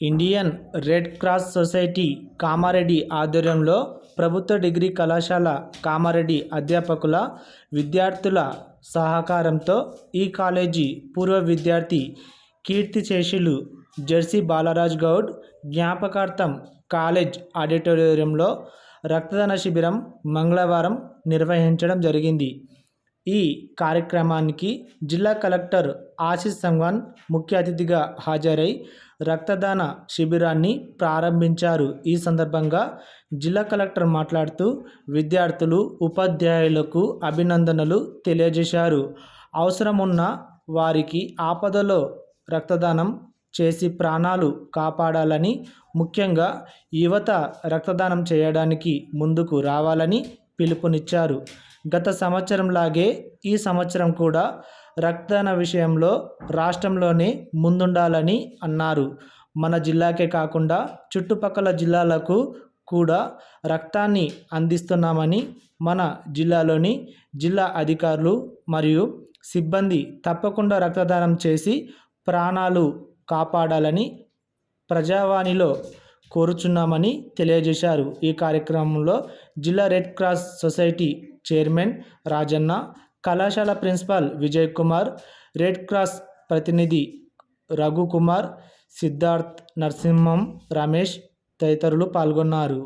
Indian red cross society Kamareddy ఆధ్వర్యంలో ప్రభుత్వ degree కళాశాల కామారెడ్డి అధ్యాపకుల, విద్యార్థుల సహకారంతో ఈ కాలేజీ పూర్వ విద్యార్థి కీర్తిశేషులు జెర్సీ బాలరాజ్ గౌడ్ జ్ఞాపకార్థం కాలేజ్ ఆడిటోరియంలో రక్తదాన శిబిరం మంగళవారం నిర్వహించడం జరిగింది. ఈ కార్యక్రమానికి జిల్లా కలెక్టర్ ఆశీష్ సంగ్వాన్ ముఖ్య అతిథిగా హాజరై రక్తదాన శిబిరాన్ని ప్రారంభించారు. ఈ సందర్భంగా జిల్లా కలెక్టర్ మాట్లాడుతూ విద్యార్థులు, ఉపాధ్యాయులకు అభినందనలు తెలియజేశారు. అవసరమున్న వారికి ఆపదలో రక్తదానం చేసి ప్రాణాలు కాపాడాలని, ముఖ్యంగా యువత రక్తదానం చేయడానికి ముందుకు రావాలని పిలుపునిచ్చారు. గత సంవత్సరంలాగే ఈ సంవత్సరం కూడా రక్తదాన విషయంలో రాష్ట్రంలోనే ముందుండాలని అన్నారు. మన జిల్లాకే కాకుండా చుట్టుపక్కల జిల్లాలకు కూడా రక్తాన్ని అందిస్తున్నామని, మన జిల్లాలోని జిల్లా అధికారులు మరియు సిబ్బంది తప్పకుండా రక్తదానం చేసి ప్రాణాలు కాపాడాలని ప్రజావాణిలో కోరుచున్నామని తెలియజేశారు. ఈ కార్యక్రమంలో జిల్లా red cross society chairman Rajanna, కళాశాల principal Vijay Kumar, red cross ప్రతినిధి రఘుకుమార్, సిద్ధార్థ్, నరసింహం, రమేష్ తదితరులు పాల్గొన్నారు.